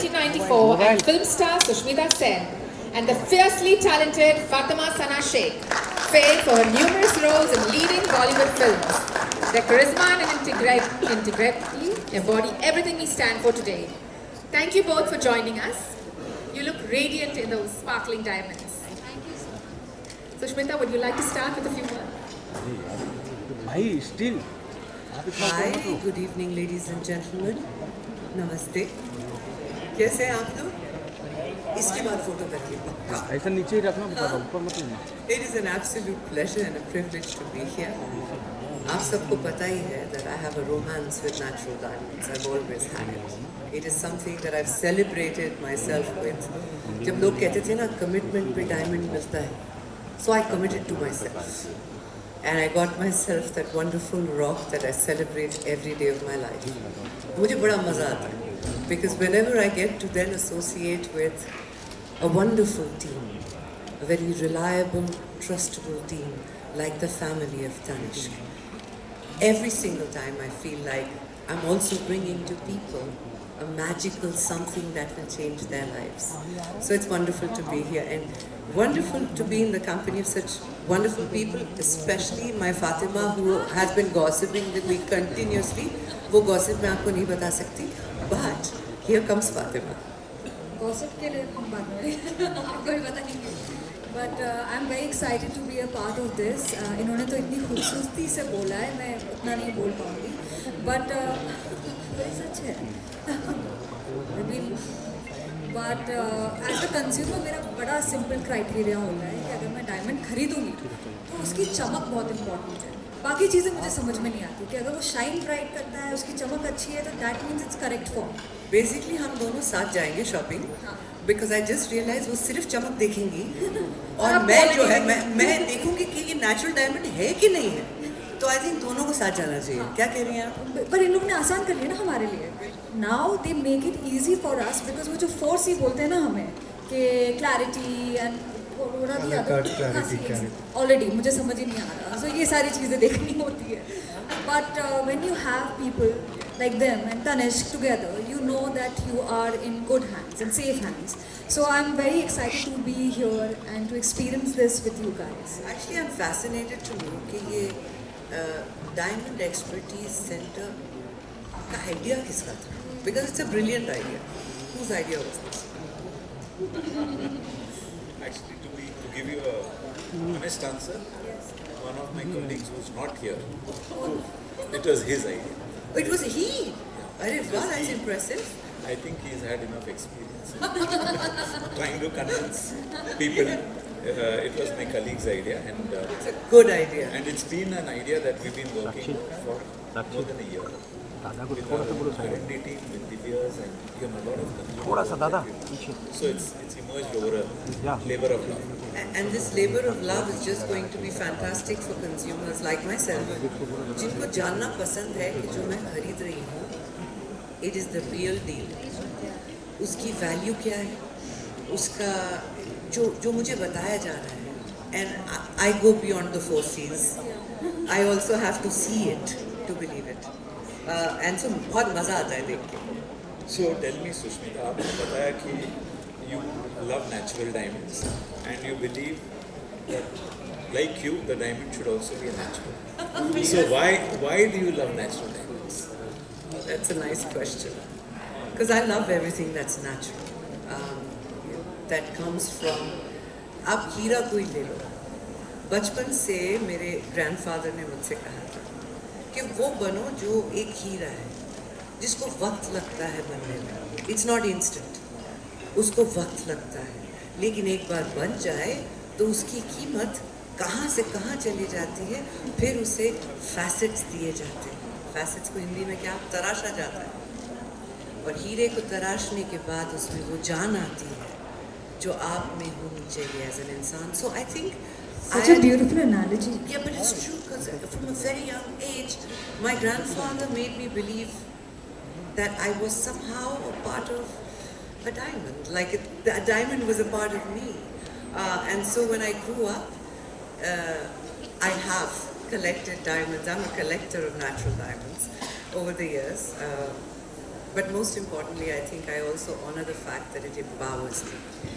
1994 and film star Sushmita Sen and the fiercely talented Fatima Sana Sheikh, famed for her numerous roles in leading Bollywood films. Their charisma and integrity embody everything we stand for today. Thank you both for joining us. You look radiant in those sparkling diamonds. Thank you so much. Sushmita, would you like to start with a few words? Hi, good evening ladies and gentlemen. Namaste. कैसे हैं आप लोग? इसके बाद photo करके पक्का. ऐसा नीचे ही रखना पड़ेगा, ऊपर मत लेना. It is an absolute pleasure and a privilege to be here. आप सबको पता ही है that I have a romance with natural diamonds. I've always had it. It is something that I've celebrated myself with. जब लोग कहते थे ना commitment पे diamond मिलता है, so I committed to myself. And I got myself that wonderful rock that I celebrate every day of my life. मुझे बड़ा मज़ा आता है because whenever I get to then associate with a wonderful team, a very reliable, trustable team like the family of Tanishq, every single time I feel like I'm also bringing to people a magical something that will change their lives. So it's wonderful to be here and wonderful to be in the company of such wonderful people, especially my Fatima who has been gossiping with me continuously. वो gossip मैं आपको नहीं बता सकती, but here comes Fatima. Gossip के लिए हम बात करें, आपको भी बताएंगे. But I'm very excited to be a part of this. इन्होंने तो इतनी खूबसूरती से बोला है, मैं उतना नहीं बोल पाऊँगी. But सच है. But as a consumer मेरा बड़ा simple criteria होता है कि अगर मैं diamond खरीदूँगी तो उसकी चमक बहुत important है. बाकी चीज़ें मुझे समझ में नहीं आती कि अगर वो शाइन ब्राइट करता है, उसकी चमक अच्छी है तो that means it's correct form. Basically हम दोनों साथ जाएंगे shopping. Because I just realized वो सिर्फ चमक देखेंगी और मैं जो है मैं देखूँगी कि ये natural diamond है कि नहीं है. तो I think दोनों को साथ जाना चाहिए. क्या कह रही हैं आप? पर इन लोगों ने आसान कर लिया ना हमारे लिए. Now they make it easy for us because वो जो 4C बोलते हैं ना हमें कि clarity and already मुझे समझ ही नहीं आ रहा. So ये सारी चीज़ें देखनी होती है. But when you have people like them and Tanishq together, you know that you are in good hands and safe hands. So I'm very excited to be here and to experience this with you guys. Actually, I'm fascinated to know कि ये Diamond Expertise Center का idea किसका था? Because it's a brilliant idea. Whose idea was this? Actually, to give you a honest answer, one of my colleagues was not here. It was his idea. It was he. Arey wow, that's impressive. I think he's had enough experience trying to convince people. It was my colleague's idea, and It's a good idea. and it's been an idea that we've been working for more than a year. With our R&D team, with Divya's, and a lot of थोड़ा सा दादा consumer. पीछे. So it's emerged over a labor of love. And this labor of love is just going to be fantastic for consumers like myself, जिनको जानना पसंद है कि जो मैं खरीद रही हूँ, it is the real deal. उसकी value क्या है? उसका जो मुझे बताया जा रहा है. And I go beyond the 4Cs. I also have to see it to believe it. And so बहुत मज़ा आता है देख के. So tell me, Sushmita, आपने बताया कि you love natural diamonds and you believe that, like you, the diamond should also be a natural. So why do you love natural diamonds? That's a nice question. Because I love everything that's natural. That comes from, आप हीरा कोई ले लो. बचपन से मेरे grandfather ने मुझसे कहा था कि वो बनो जो एक हीरा है, जिसको वक्त लगता है बनने में. It's not instant. उसको वक्त लगता है. लेकिन एक बार बन जाए तो उसकी कीमत कहाँ से कहाँ चली जाती है, फिर उसे facets दिए जाते हैं. Facets को हिंदी में क्या? तराशा जाता है. और हीरे को तराशने के बाद उसमें वो जान आती है जो आप में होनी चाहिए as an इंसान. So I think Such a beautiful analogy. Yeah, but it's true because from a very young age, my grandfather made me believe that I was somehow a part of a diamond, like a diamond was a part of me. And so when I grew up, I have collected diamonds. I'm a collector of natural diamonds over the years. But most importantly, I think I also honor the fact that it empowers me.